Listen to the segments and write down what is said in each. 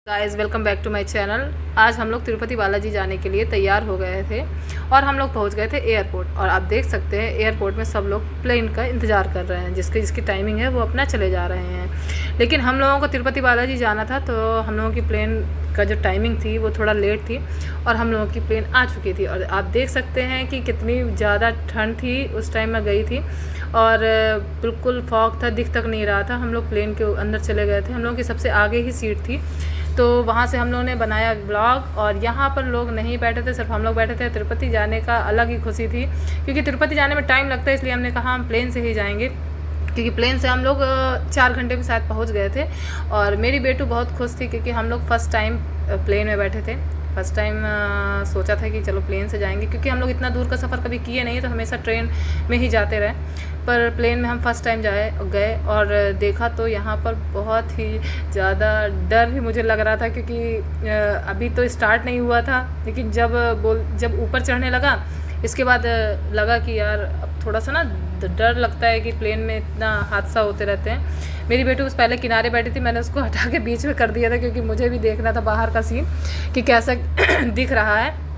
Guys welcome back to my channel. आज हम लोग तिरुपति बालाजी जाने के लिए तैयार हो गए थे और हम लोग पहुंच गए थे एयरपोर्ट। और आप देख सकते हैं एयरपोर्ट में सब लोग प्लेन का इंतज़ार कर रहे हैं, जिसकी टाइमिंग है वो अपना चले जा रहे हैं। लेकिन हम लोगों को तिरुपति बालाजी जाना था, तो हम लोगों की प्लेन का जो टाइमिंग थी वो थोड़ा लेट थी और हम लोगों की प्लेन आ चुकी थी। और आप देख सकते हैं कि कितनी ज़्यादा ठंड थी उस टाइम मैं गई थी और बिल्कुल फॉग था, दिख तक नहीं रहा था। हम लोग प्लेन के अंदर चले गए थे, हम लोगों की सबसे आगे ही सीट थी, तो वहाँ से हम लोगों ने बनाया व्लॉग। और यहाँ पर लोग नहीं बैठे थे, सिर्फ हम लोग बैठे थे। तिरुपति जाने का अलग ही खुशी थी, क्योंकि तिरुपति जाने में टाइम लगता है, इसलिए हमने कहा हम प्लेन से ही जाएंगे, क्योंकि प्लेन से हम लोग 4 घंटे में शायद पहुँच गए थे। और मेरी बेटू बहुत खुश थी, क्योंकि हम लोग फ़र्स्ट टाइम प्लेन में बैठे थे। फ़र्स्ट टाइम सोचा था कि चलो प्लेन से जाएंगे, क्योंकि हम लोग इतना दूर का सफ़र कभी किए नहीं है, तो हमेशा ट्रेन में ही जाते रहे। पर प्लेन में हम फ़र्स्ट टाइम गए और देखा तो यहाँ पर बहुत ही ज़्यादा डर भी मुझे लग रहा था, क्योंकि अभी तो स्टार्ट नहीं हुआ था। लेकिन जब ऊपर चढ़ने लगा, इसके बाद लगा कि यार अब थोड़ा सा ना डर लगता है कि प्लेन में इतना हादसा होते रहते हैं। मेरी बेटी उस पहले किनारे बैठी थी, मैंने उसको हटा के बीच में कर दिया था, क्योंकि मुझे भी देखना था बाहर का सीन कि कैसा दिख रहा है।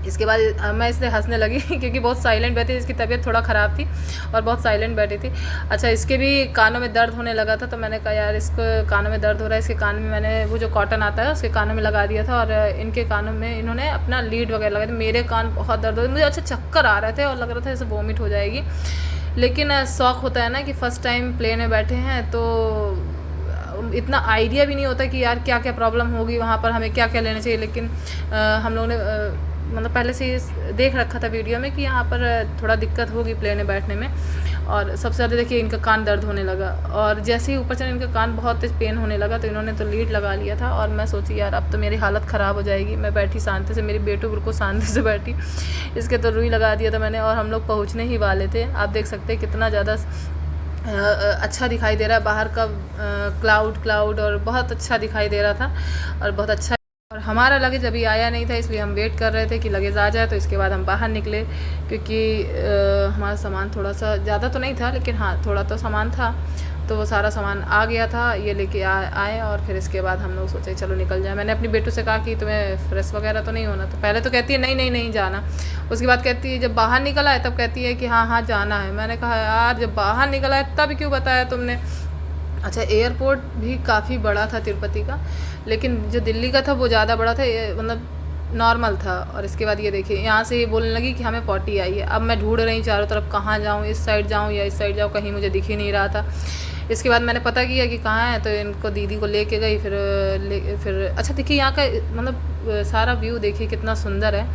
इसके बाद मैं इससे हंसने लगी क्योंकि बहुत साइलेंट बैठी थी, इसकी तबीयत थोड़ा ख़राब थी और बहुत साइलेंट बैठी थी। अच्छा, इसके भी कानों में दर्द होने लगा था, तो मैंने कहा यार इसको कानों में दर्द हो रहा है, इसके कान में मैंने वो जो कॉटन आता है उसके कानों में लगा दिया था। और इनके कानों में इन्होंने अपना लीड वगैरह लगा दिया। मेरे कान बहुत दर्द हो रहे, मुझे अच्छा चक्कर आ रहे थे और लग रहा था जैसे वॉमिट हो जाएगी। लेकिन शौक होता है ना कि फ़र्स्ट टाइम प्लेन में बैठे हैं, तो इतना आइडिया भी नहीं होता कि यार क्या क्या प्रॉब्लम होगी वहाँ पर, हमें क्या क्या लेना चाहिए। लेकिन हम लोगों ने मतलब पहले से ही देख रखा था वीडियो में कि यहाँ पर थोड़ा दिक्कत होगी प्लेन में बैठने में। और सबसे ज़्यादा देखिए इनका कान दर्द होने लगा, और जैसे ही ऊपर चढ़े इनका कान बहुत तेज पेन होने लगा, तो इन्होंने तो लीड लगा लिया था। और मैं सोची यार अब तो मेरी हालत ख़राब हो जाएगी। मैं बैठी शांति से, मेरी बेटू बिल्कुल शांति से बैठी, इसके तो रुई लगा दिया था मैंने। और हम लोग पहुँचने ही वाले थे। आप देख सकते हैं कितना ज़्यादा अच्छा दिखाई दे रहा है बाहर का क्लाउड, और बहुत अच्छा दिखाई दे रहा था और बहुत अच्छा। और हमारा लगेज अभी आया नहीं था, इसलिए हम वेट कर रहे थे कि लगेज आ जाए, तो इसके बाद हम बाहर निकले। क्योंकि हमारा सामान थोड़ा सा ज़्यादा तो नहीं था, लेकिन हाँ थोड़ा तो सामान था, तो वो सारा सामान आ गया था, ये लेके आए। और फिर इसके बाद हम लोग सोचे चलो निकल जाए। मैंने अपनी बेटू से कहा कि तुम्हें फ्रेश वगैरह तो नहीं होना, तो पहले तो कहती है नहीं जाना। उसके बाद कहती है, जब बाहर निकला है तब कहती है कि हाँ जाना है। मैंने कहा यार जब बाहर निकला है तब क्यों बताया तुमने। अच्छा, एयरपोर्ट भी काफ़ी बड़ा था तिरुपति का, लेकिन जो दिल्ली का था वो ज़्यादा बड़ा था, मतलब नॉर्मल था। और इसके बाद ये देखिए यहाँ से ये बोलने लगी कि हमें पॉटी आई है। अब मैं ढूंढ रही चारों तरफ, कहाँ जाऊँ, इस साइड जाऊँ या इस साइड जाऊँ, कहीं मुझे दिख ही नहीं रहा था। इसके बाद मैंने पता किया कि कहाँ है, तो इनको दीदी को लेके गई। फिर अच्छा देखिए यहाँ का मतलब सारा व्यू देखिए कितना सुंदर है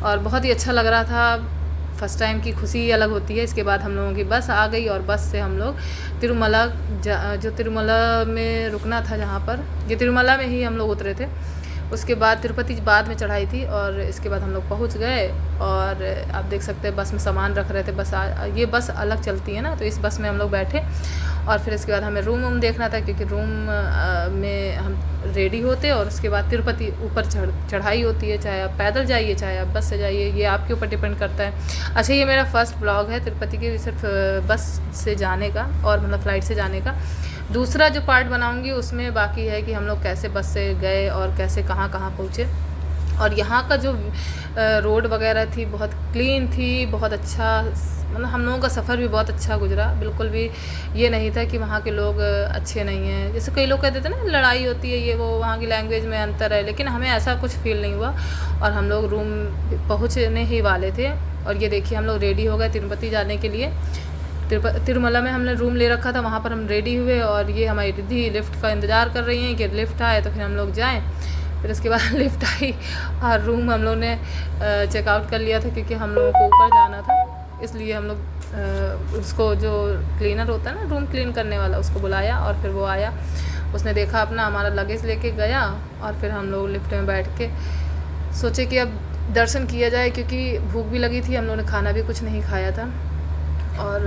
और बहुत ही अच्छा लग रहा था। फ़र्स्ट टाइम की खुशी अलग होती है। इसके बाद हम लोगों की बस आ गई और बस से हम लोग तिरुमला जो तिरुमला में रुकना था, जहाँ पर ये तिरुमला में ही हम लोग उतरे थे। उसके बाद तिरुपति बाद में चढ़ाई थी, और इसके बाद हम लोग पहुँच गए। और आप देख सकते हैं बस में सामान रख रहे थे। ये बस अलग चलती है ना, तो इस बस में हम लोग बैठे। और फिर इसके बाद हमें रूम देखना था, क्योंकि रूम में हम रेडी होते, और उसके बाद तिरुपति ऊपर चढ़ाई होती है। चाहे आप पैदल जाइए, चाहे आप बस से जाइए, ये आपके ऊपर डिपेंड करता है। अच्छा, ये मेरा फर्स्ट ब्लॉग है तिरुपति के, सिर्फ बस से जाने का, और मतलब फ़्लाइट से जाने का। दूसरा जो पार्ट बनाऊंगी उसमें बाकी है कि हम लोग कैसे बस से गए और कैसे कहाँ पहुँचे। और यहाँ का जो रोड वगैरह थी बहुत क्लीन थी, बहुत अच्छा, मतलब हम लोगों का सफ़र भी बहुत अच्छा गुजरा। बिल्कुल भी ये नहीं था कि वहाँ के लोग अच्छे नहीं हैं, जैसे कई लोग कहते थे ना लड़ाई होती है ये वो, वहाँ की लैंग्वेज में अंतर है। लेकिन हमें ऐसा कुछ फील नहीं हुआ। और हम लोग रूम पहुँचने ही वाले थे, और ये देखिए हम लोग रेडी हो गए तिरुपति जाने के लिए। तिरुमला में हमने रूम ले रखा था, वहाँ पर हम रेडी हुए, और ये हमारी दीदी लिफ्ट का इंतज़ार कर रही हैं कि लिफ्ट आए तो फिर हम लोग जाएँ। फिर उसके बाद लिफ्ट आई और रूम हम लोग ने चेकआउट कर लिया था, क्योंकि हम लोगों को ऊपर जाना था। इसलिए हम लोग उसको जो क्लीनर होता है ना, रूम क्लीन करने वाला, उसको बुलाया। और फिर वो आया, उसने देखा अपना हमारा लगेज लेके गया। और फिर हम लोग लिफ्ट में बैठ के सोचे कि अब दर्शन किया जाए, क्योंकि भूख भी लगी थी, हम लोगों ने खाना भी कुछ नहीं खाया था। और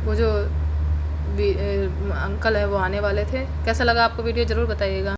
वो जो अंकल है वो आने वाले थे। कैसा लगा आपको वीडियो ज़रूर बताइएगा।